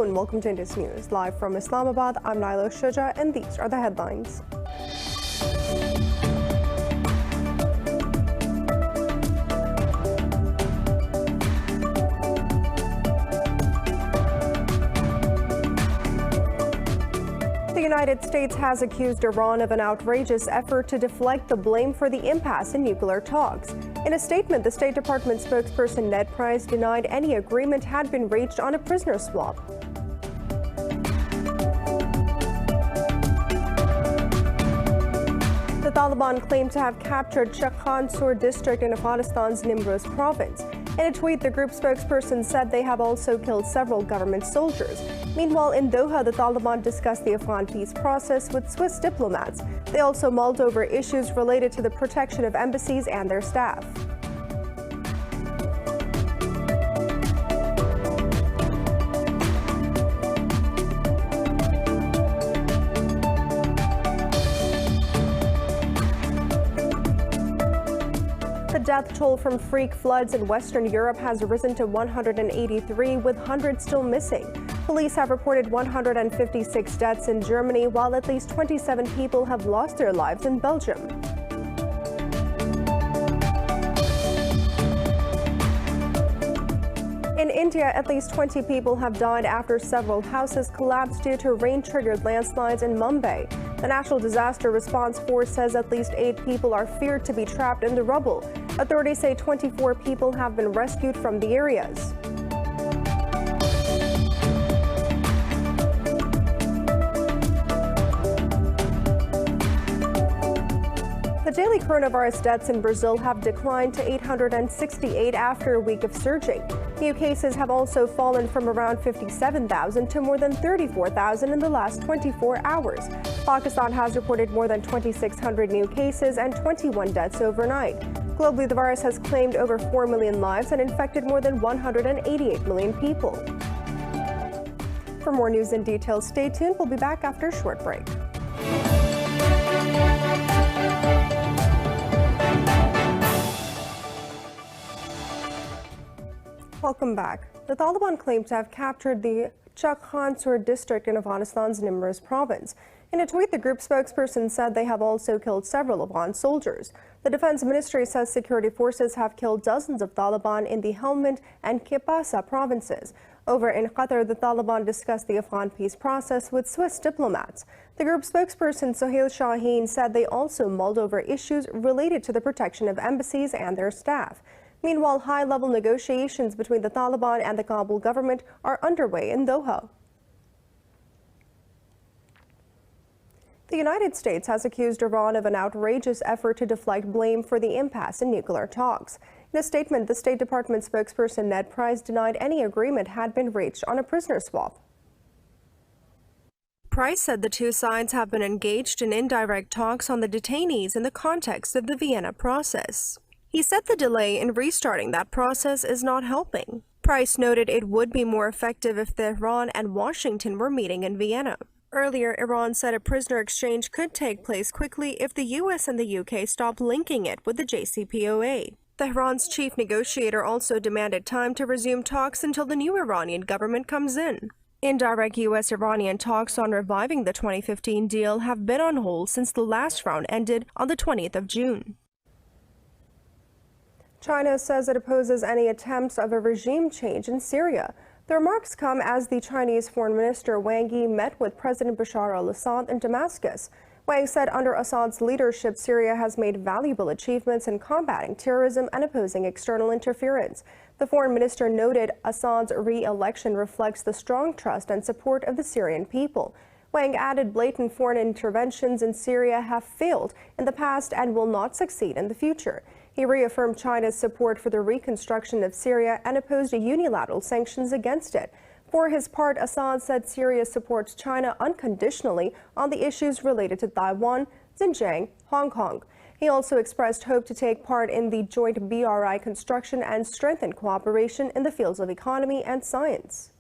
Hello and welcome to Indus News. Live from Islamabad, I'm Naila Shuja and these are the headlines. The United States has accused Iran of an outrageous effort to deflect the blame for the impasse in nuclear talks. In a statement, the State Department spokesperson Ned Price denied any agreement had been reached on a prisoner swap. The Taliban claimed to have captured Sur district in Afghanistan's Nimruz province. In a tweet, the group spokesperson said they have also killed several government soldiers. Meanwhile, in Doha, the Taliban discussed the Afghan peace process with Swiss diplomats. They also mulled over issues related to the protection of embassies and their staff. The death toll from freak floods in Western Europe has risen to 183, with hundreds still missing. Police have reported 156 deaths in Germany, while at least 27 people have lost their lives in Belgium. In India, at least 20 people have died after several houses collapsed due to rain-triggered landslides in Mumbai. The National Disaster Response Force says at least 8 people are feared to be trapped in the rubble. Authorities say 24 people have been rescued from the areas. The daily coronavirus deaths in Brazil have declined to 868 after a week of surging. New cases have also fallen from around 57,000 to more than 34,000 in the last 24 hours. Pakistan has reported more than 2,600 new cases and 21 deaths overnight. Globally, the virus has claimed over 4 million lives and infected more than 188 million people. For more news and details, stay tuned. We'll be back after a short break. Welcome back. The Taliban claimed to have captured the Sur district in Afghanistan's Nimruz province. In a tweet, the group spokesperson said they have also killed several Afghan soldiers. The Defense Ministry says security forces have killed dozens of Taliban in the Helmand and Kipasa provinces. Over in Qatar, the Taliban discussed the Afghan peace process with Swiss diplomats. The group spokesperson Sohail Shaheen said they also mulled over issues related to the protection of embassies and their staff. Meanwhile, high-level negotiations between the Taliban and the Kabul government are underway in Doha. The United States has accused Iran of an outrageous effort to deflect blame for the impasse in nuclear talks. In a statement, the State Department spokesperson Ned Price denied any agreement had been reached on a prisoner swap. Price said the two sides have been engaged in indirect talks on the detainees in the context of the Vienna process. He said the delay in restarting that process is not helping. Price noted it would be more effective if Tehran and Washington were meeting in Vienna. Earlier, Iran said a prisoner exchange could take place quickly if the US and the UK stopped linking it with the JCPOA. Tehran's chief negotiator also demanded time to resume talks until the new Iranian government comes in. Indirect US-Iranian talks on reviving the 2015 deal have been on hold since the last round ended on the 20th of June. China says it opposes any attempts of a regime change in Syria. The remarks come as the Chinese Foreign Minister Wang Yi met with President Bashar al-Assad in Damascus. Wang said under Assad's leadership, Syria has made valuable achievements in combating terrorism and opposing external interference. The foreign minister noted Assad's re-election reflects the strong trust and support of the Syrian people. Wang added blatant foreign interventions in Syria have failed in the past and will not succeed in the future. He reaffirmed China's support for the reconstruction of Syria and opposed unilateral sanctions against it. For his part, Assad said Syria supports China unconditionally on the issues related to Taiwan, Xinjiang, Hong Kong. He also expressed hope to take part in the joint BRI construction and strengthen cooperation in the fields of economy and science.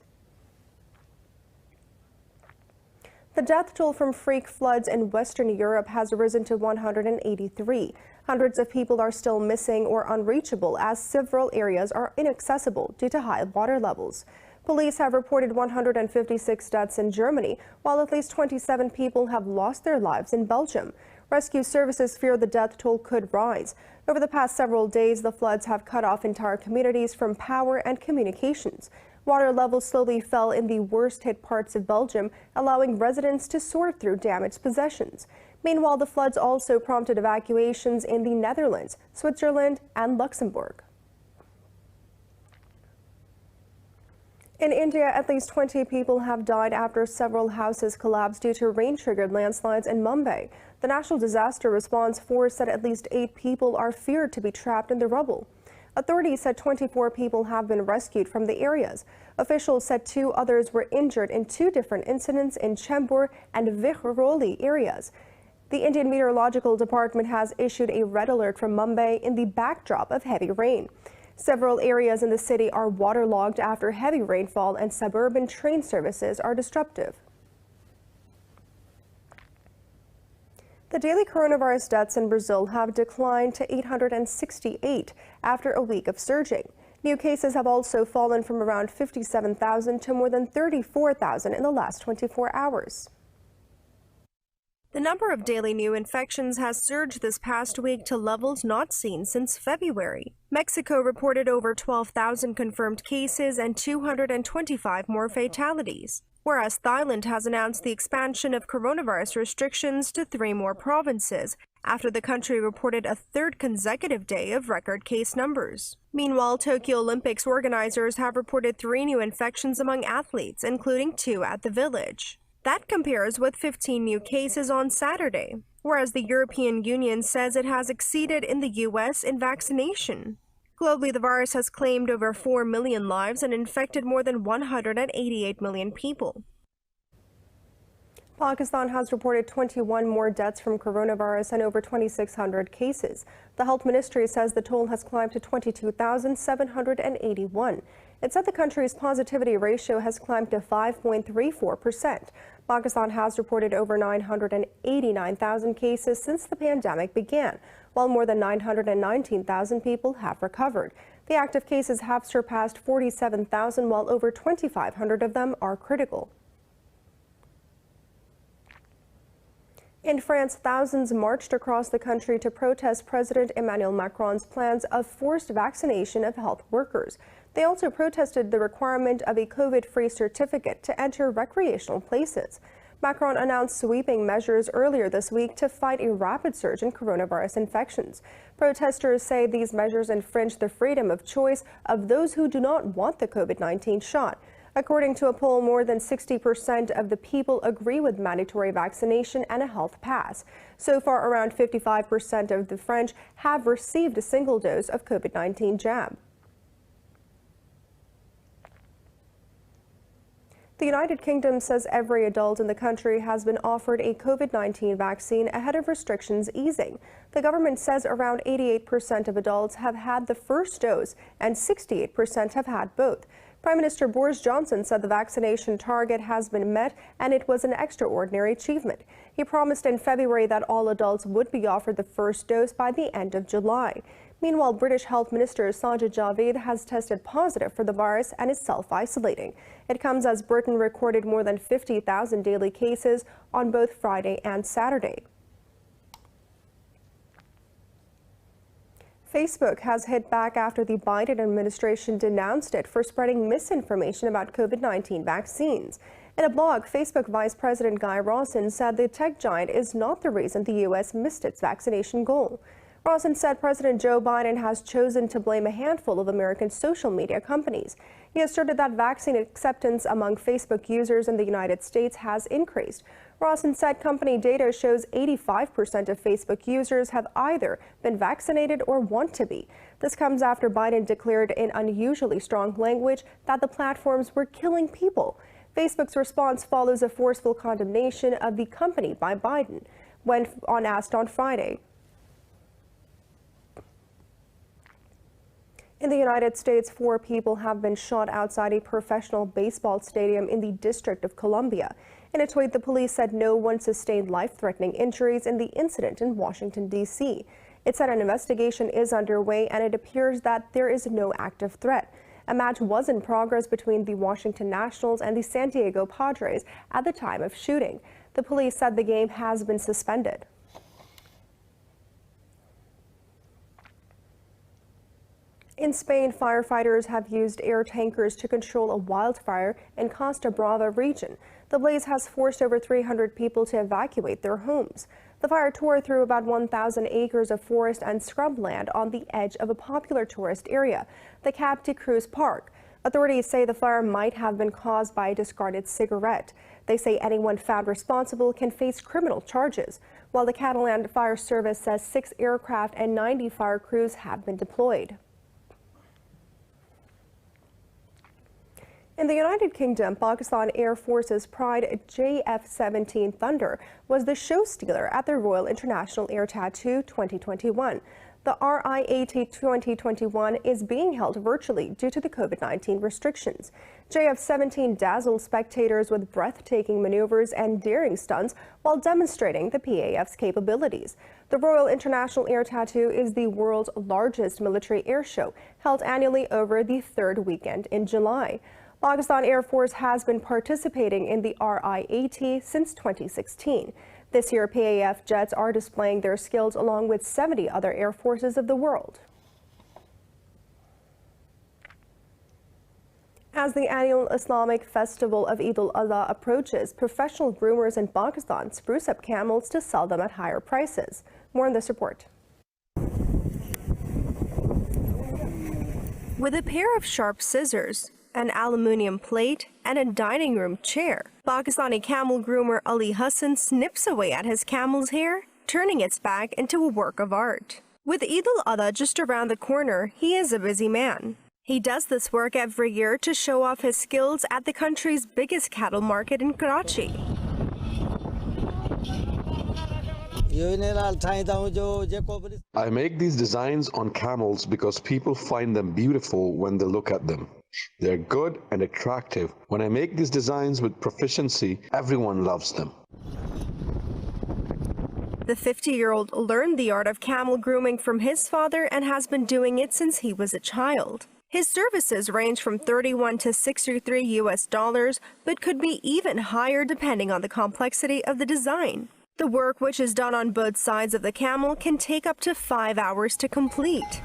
The death toll from freak floods in Western Europe has risen to 183. Hundreds of people are still missing or unreachable as several areas are inaccessible due to high water levels. Police have reported 156 deaths in Germany, while at least 27 people have lost their lives in Belgium. Rescue services fear the death toll could rise. Over the past several days, the floods have cut off entire communities from power and communications. Water levels slowly fell in the worst-hit parts of Belgium, allowing residents to sort through damaged possessions. Meanwhile, the floods also prompted evacuations in the Netherlands, Switzerland, and Luxembourg. In India, at least 20 people have died after several houses collapsed due to rain-triggered landslides in Mumbai. The National Disaster Response Force said at least 8 people are feared to be trapped in the rubble. Authorities said 24 people have been rescued from the areas. Officials said 2 others were injured in 2 different incidents in Chembur and Vikhroli areas. The Indian Meteorological Department has issued a red alert from Mumbai in the backdrop of heavy rain. Several areas in the city are waterlogged after heavy rainfall, and suburban train services are disruptive. The daily coronavirus deaths in Brazil have declined to 868 after a week of surging. New cases have also fallen from around 57,000 to more than 34,000 in the last 24 hours. The number of daily new infections has surged this past week to levels not seen since February. Mexico reported over 12,000 confirmed cases and 225 more fatalities, whereas Thailand has announced the expansion of coronavirus restrictions to 3 more provinces after the country reported a 3rd consecutive day of record case numbers. Meanwhile, Tokyo Olympics organizers have reported 3 new infections among athletes, including 2 at the village. That compares with 15 new cases on Saturday, whereas the European Union says it has exceeded in the U.S. in vaccination. Globally, the virus has claimed over 4 million lives and infected more than 188 million people. Pakistan has reported 21 more deaths from coronavirus and over 2,600 cases. The health ministry says the toll has climbed to 22,781. It said the country's positivity ratio has climbed to 5.34%. Pakistan has reported over 989,000 cases since the pandemic began, while more than 919,000 people have recovered. The active cases have surpassed 47,000, while over 2,500 of them are critical. In France, thousands marched across the country to protest President Emmanuel Macron's plans of forced vaccination of health workers. They also protested the requirement of a COVID-free certificate to enter recreational places. Macron announced sweeping measures earlier this week to fight a rapid surge in coronavirus infections. Protesters say these measures infringe the freedom of choice of those who do not want the COVID-19 shot. According to a poll, more than 60% of the people agree with mandatory vaccination and a health pass. So far, around 55% of the French have received a single dose of COVID-19 jab. The United Kingdom says every adult in the country has been offered a COVID-19 vaccine ahead of restrictions easing. The government says around 88% of adults have had the first dose and 68% have had both. Prime Minister Boris Johnson said the vaccination target has been met and it was an extraordinary achievement. He promised in February that all adults would be offered the first dose by the end of July. Meanwhile, British Health Minister Sajid Javid has tested positive for the virus and is self-isolating. It comes as Britain recorded more than 50,000 daily cases on both Friday and Saturday. Facebook has hit back after the Biden administration denounced it for spreading misinformation about COVID-19 vaccines. In a blog, Facebook Vice President Guy Rawson said the tech giant is not the reason the U.S. missed its vaccination goal. Rawson said President Joe Biden has chosen to blame a handful of American social media companies. He asserted that vaccine acceptance among Facebook users in the United States has increased. Rawson said company data shows 85% of Facebook users have either been vaccinated or want to be. This comes after Biden declared in unusually strong language that the platforms were killing people. Facebook's response follows a forceful condemnation of the company by Biden when asked on Friday. In the United States, 4 people have been shot outside a professional baseball stadium in the District of Columbia. In a tweet, the police said no one sustained life-threatening injuries in the incident in Washington, D.C. It said an investigation is underway and it appears that there is no active threat. A match was in progress between the Washington Nationals and the San Diego Padres at the time of shooting. The police said the game has been suspended. In Spain, firefighters have used air tankers to control a wildfire in Costa Brava region. The blaze has forced over 300 people to evacuate their homes. The fire tore through about 1,000 acres of forest and scrubland on the edge of a popular tourist area, the Cap de Cruz Park. Authorities say the fire might have been caused by a discarded cigarette. They say anyone found responsible can face criminal charges, while the Catalan Fire Service says 6 aircraft and 90 fire crews have been deployed. In the United Kingdom, Pakistan Air Force's Pride JF-17 Thunder was the show stealer at the Royal International Air Tattoo 2021. The RIAT 2021 is being held virtually due to the COVID-19 restrictions. JF-17 dazzled spectators with breathtaking maneuvers and daring stunts while demonstrating the PAF's capabilities. The Royal International Air Tattoo is the world's largest military air show, held annually over the third weekend in July. Pakistan Air Force has been participating in the RIAT since 2016. This year, PAF jets are displaying their skills along with 70 other air forces of the world. As the annual Islamic festival of Eid al-Adha approaches, professional groomers in Pakistan spruce up camels to sell them at higher prices. More in this report. With a pair of sharp scissors, an aluminum plate, and a dining room chair, Pakistani camel groomer Ali Hassan snips away at his camel's hair, turning its back into a work of art. With Eid al-Adha just around the corner, he is a busy man. He does this work every year to show off his skills at the country's biggest cattle market in Karachi. I make these designs on camels because people find them beautiful when they look at them. They're good and attractive. When I make these designs with proficiency, everyone loves them. The 50-year-old learned the art of camel grooming from his father and has been doing it since he was a child. His services range from $31 to $63 US, but could be even higher depending on the complexity of the design. The work, which is done on both sides of the camel, can take up to 5 hours to complete.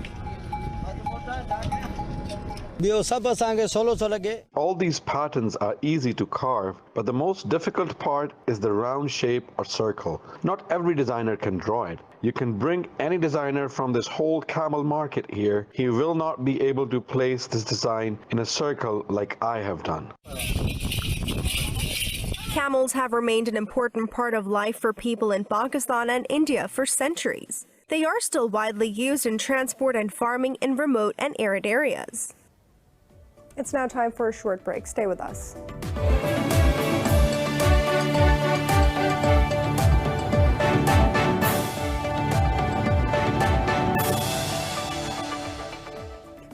All these patterns are easy to carve, but the most difficult part is the round shape or circle. Not every designer can draw it. You can bring any designer from this whole camel market here. He will not be able to place this design in a circle like I have done. Camels have remained an important part of life for people in Pakistan and India for centuries. They are still widely used in transport and farming in remote and arid areas. It's now time for a short break. Stay with us.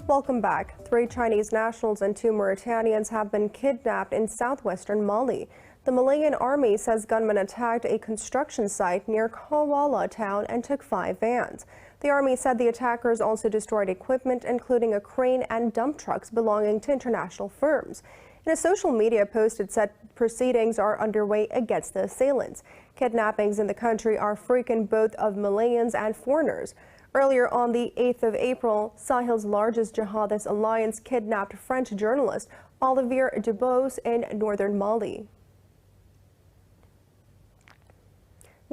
Welcome back. 3 Chinese nationals and 2 Mauritanians have been kidnapped in southwestern Mali. The Malian army says gunmen attacked a construction site near Kawala town and took 5 vans. The army said the attackers also destroyed equipment, including a crane and dump trucks belonging to international firms. In a social media post, it said proceedings are underway against the assailants. Kidnappings in the country are frequent, both of Malayans and foreigners. Earlier on the 8th of April, Sahel's largest jihadist alliance kidnapped French journalist Olivier Dubos in northern Mali.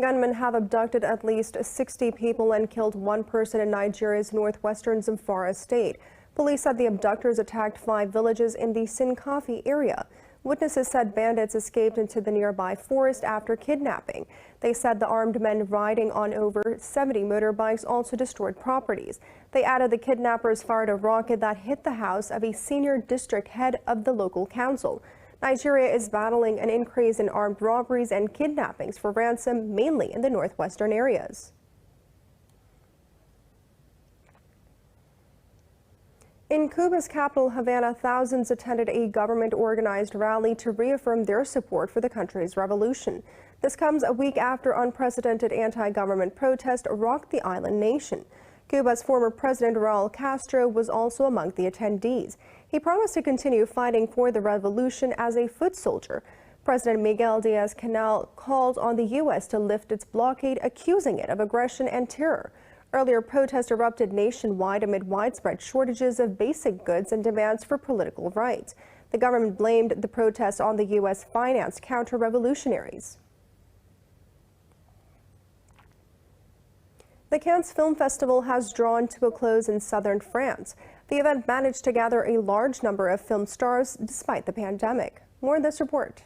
Gunmen have abducted at least 60 people and killed 1 person in Nigeria's northwestern Zamfara state. Police said the abductors attacked 5 villages in the Sinkafi area. Witnesses said bandits escaped into the nearby forest after kidnapping. They said the armed men riding on over 70 motorbikes also destroyed properties. They added the kidnappers fired a rocket that hit the house of a senior district head of the local council. Nigeria is battling an increase in armed robberies and kidnappings for ransom, mainly in the northwestern areas. In Cuba's capital, Havana, thousands attended a government-organized rally to reaffirm their support for the country's revolution. This comes a week after unprecedented anti-government protest rocked the island nation. Cuba's former president Raul Castro was also among the attendees. He promised to continue fighting for the revolution as a foot soldier. President Miguel Diaz-Canel called on the U.S. to lift its blockade, accusing it of aggression and terror. Earlier, protests erupted nationwide amid widespread shortages of basic goods and demands for political rights. The government blamed the protests on the U.S.-financed counter-revolutionaries. The Cannes Film Festival has drawn to a close in southern France. The event managed to gather a large number of film stars despite the pandemic. More in this report.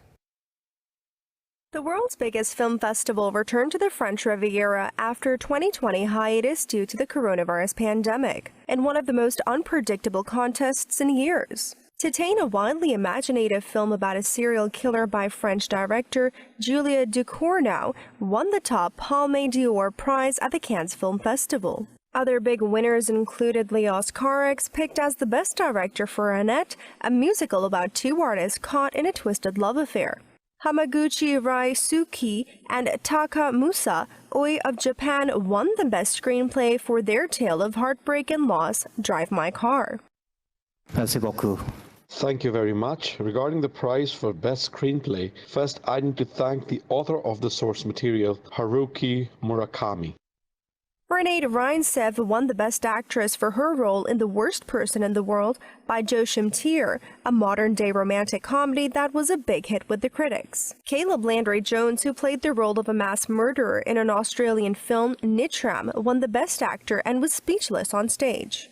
The world's biggest film festival returned to the French Riviera after 2020 hiatus due to the coronavirus pandemic, in one of the most unpredictable contests in years. Titane, a widely imaginative film about a serial killer by French director Julia Ducournau, won the top Palme d'Or prize at the Cannes Film Festival. Other big winners included Léos Carax, picked as the best director for Annette, a musical about two artists caught in a twisted love affair. Hamaguchi Raisuke and Taka Musa, Oi of Japan, won the best screenplay for their tale of heartbreak and loss, Drive My Car. Merci beaucoup. Thank you very much. Regarding the prize for Best Screenplay, first I need to thank the author of the source material, Haruki Murakami. Renée Reinsve won the Best Actress for her role in The Worst Person in the World by Joachim Trier, a modern-day romantic comedy that was a big hit with the critics. Caleb Landry Jones, who played the role of a mass murderer in an Australian film, Nitram, won the Best Actor and was speechless on stage.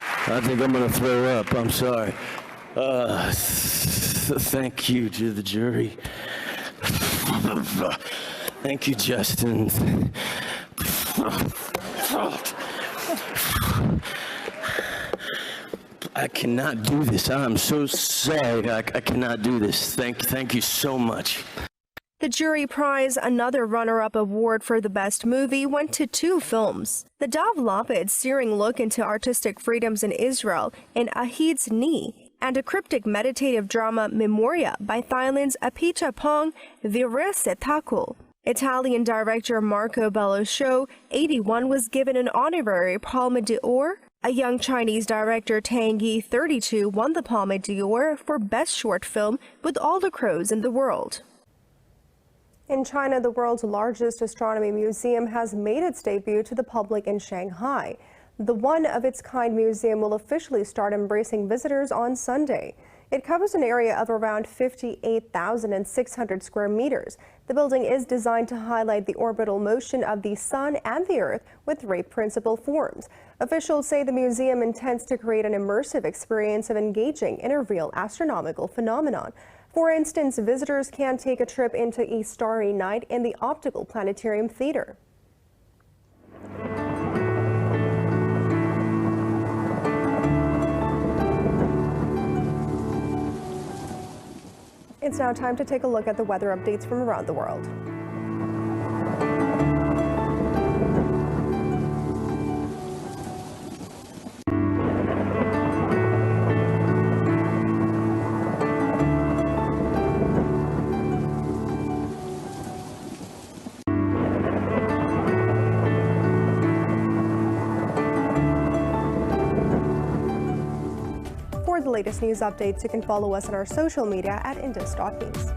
I think I'm going to throw up. I'm sorry. Thank you to the jury. Thank you, Justin. I cannot do this. I'm so sorry. I cannot do this. Thank you so much. The jury prize, another runner-up award for the best movie, went to two films. The Dov Lapid's searing look into artistic freedoms in Israel in Ahid's Knee, and a cryptic meditative drama Memoria by Thailand's Apichatpong Virasetakul. Italian director Marco Belloscio, 81, was given an honorary Palme d'Or. A young Chinese director Tang Yi, 32, won the Palme d'Or for Best Short Film with All the Crows in the World. In China, the world's largest astronomy museum has made its debut to the public in Shanghai. The one-of-its-kind museum will officially start embracing visitors on Sunday. It covers an area of around 58,600 square meters. The building is designed to highlight the orbital motion of the Sun and the Earth with three principal forms. Officials say the museum intends to create an immersive experience of engaging in a real astronomical phenomenon. For instance, visitors can take a trip into a starry night in the Optical Planetarium Theater. It's now time to take a look at the weather updates from around the world. For the latest news updates, you can follow us on our social media at Indus.News.